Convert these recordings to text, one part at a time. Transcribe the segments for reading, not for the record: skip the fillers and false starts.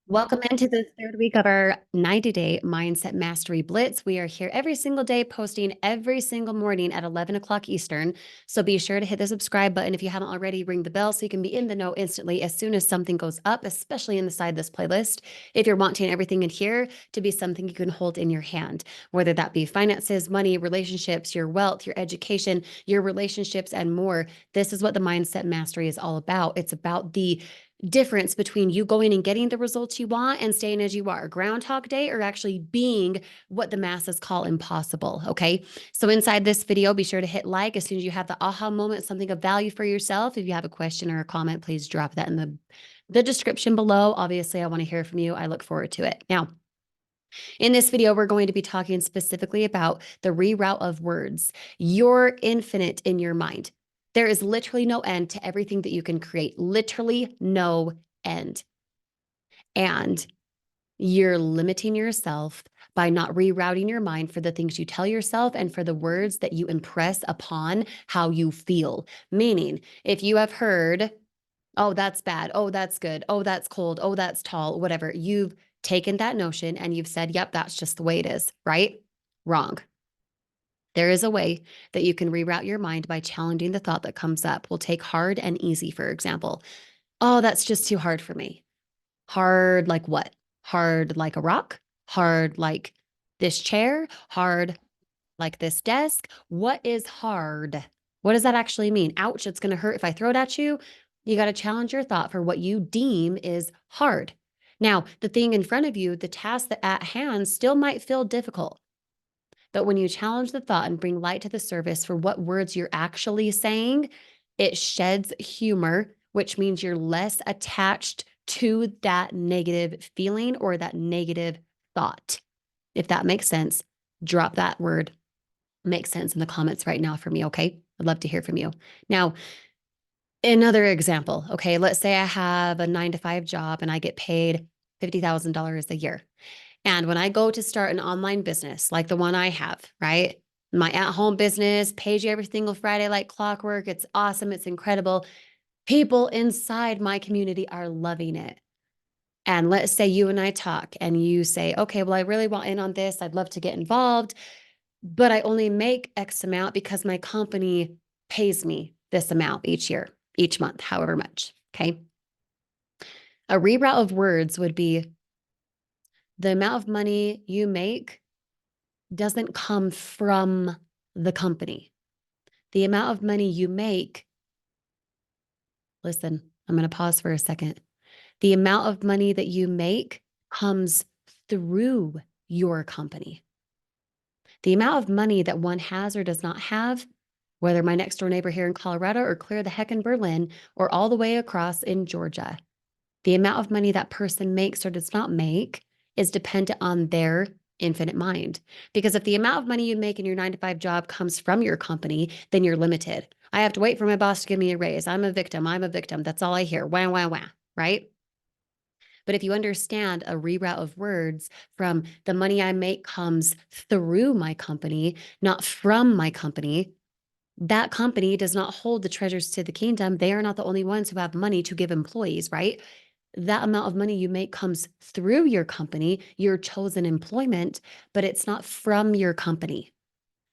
Welcome into the third week of our 90-day Mindset Mastery Blitz. We are here every single day, posting every single morning at 11 o'clock Eastern. So be sure to hit the subscribe button if you haven't already. Ring the bell so you can be in the know instantly as soon as something goes up, especially inside this playlist. If you're wanting everything in here to be something you can hold in your hand, whether that be finances, money, relationships, your wealth, your education, your relationships, and more, this is what the Mindset Mastery is all about. It's about the difference between you going and getting the results you want and staying as you are, Groundhog Day, or actually being what the masses call impossible. Okay. So inside this video, be sure to hit like as soon as you have the aha moment, something of value for yourself. If you have a question or a comment, please drop that in the description below. Obviously, I want to hear from you. I look forward to it. Now, in this video, we're going to be talking specifically about the reroute of words. You're infinite in your mind. There is literally no end to everything that you can create, literally no end. And you're limiting yourself by not rerouting your mind for the things you tell yourself and for the words that you impress upon how you feel. Meaning, if you have heard, oh, that's bad, oh, that's good, oh, that's cold, oh, that's tall, whatever, you've taken that notion and you've said, yep, that's just the way it is, right? Wrong. There is a way that you can reroute your mind by challenging the thought that comes up. We'll take hard and easy, for example. Oh, that's just too hard for me. Hard like what? Hard like a rock? Hard like this chair? Hard like this desk? What is hard? What does that actually mean? Ouch, it's going to hurt if I throw it at you. You got to challenge your thought for what you deem is hard. Now, the thing in front of you, the task that at hand still might feel difficult. But when you challenge the thought and bring light to the surface for what words you're actually saying, it sheds humor, which means you're less attached to that negative feeling or that negative thought. If that makes sense, drop that word makes sense in the comments right now for me, okay? I'd love to hear from you. Now, another example, okay? Let's say I have a 9 to 5 job and I get paid $50,000 a year. And when I go to start an online business like the one I have, right? My at home business pays you every single Friday like clockwork. It's awesome. It's incredible. People inside my community are loving it. And let's say you and I talk and you say, okay, well, I really want in on this. I'd love to get involved, but I only make X amount because my company pays me this amount each year, each month, however much. Okay. A reroute of words would be the amount of money you make doesn't come from the company. The amount of money you make, listen, I'm going to pause for a second. The amount of money that you make comes through your company. The amount of money that one has or does not have, whether my next door neighbor here in Colorado or clear the heck in Berlin or all the way across in Georgia, the amount of money that person makes or does not make is dependent on their infinite mind. Because if the amount of money you make in your 9 to 5 job comes from your company, then you're limited. I have to wait for my boss to give me a raise. I'm a victim. I'm a victim. That's all I hear. Wah, wah, wah, right? But if you understand a reroute of words from the money I make comes through my company, not from my company, that company does not hold the treasures to the kingdom. They are not the only ones who have money to give employees, right? That amount of money you make comes through your company, your chosen employment, but it's not from your company.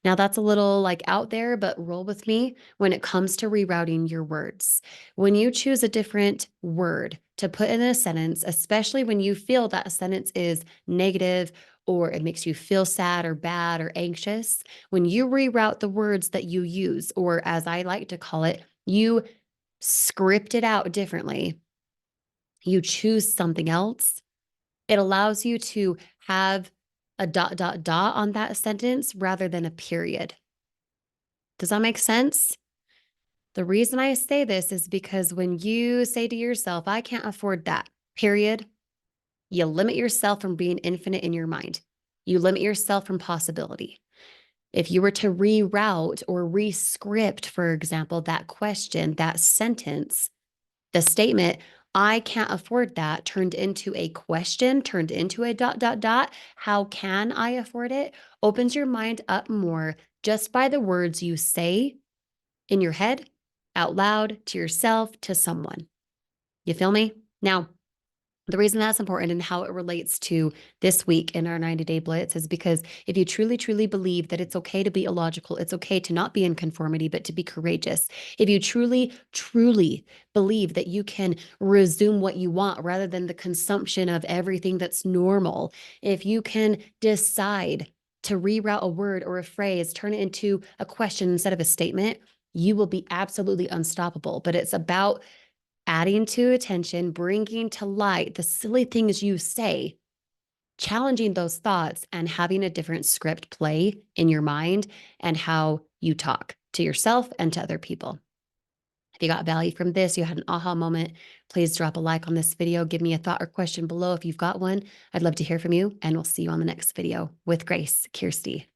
Now, that's a little like out there, but roll with me when it comes to rerouting your words. When you choose a different word to put in a sentence, especially when you feel that a sentence is negative or it makes you feel sad or bad or anxious, when you reroute the words that you use, or as I like to call it, you script it out differently, you choose something else, it allows you to have a dot, dot, dot on that sentence rather than a period. Does that make sense? The reason I say this is because when you say to yourself, I can't afford that, period, you limit yourself from being infinite in your mind. You limit yourself from possibility. If you were to reroute or rescript, for example, that question, that sentence, the statement, I can't afford that, turned into a question, turned into a dot, dot, dot. How can I afford it? Opens your mind up more just by the words you say in your head, out loud, to yourself, to someone. You feel me? Now, The reason that's important and how it relates to this week in our 90-day blitz is because if you truly, truly believe that it's okay to be illogical, it's okay to not be in conformity, but to be courageous. If you truly, truly believe that you can resume what you want rather than the consumption of everything that's normal, if you can decide to reroute a word or a phrase, turn it into a question instead of a statement, you will be absolutely unstoppable. But it's about adding to attention, bringing to light the silly things you say, challenging those thoughts, and having a different script play in your mind and how you talk to yourself and to other people. If you got value from this, you had an aha moment, please drop a like on this video. Give me a thought or question below if you've got one. I'd love to hear from you, and we'll see you on the next video. With grace, Kirsty.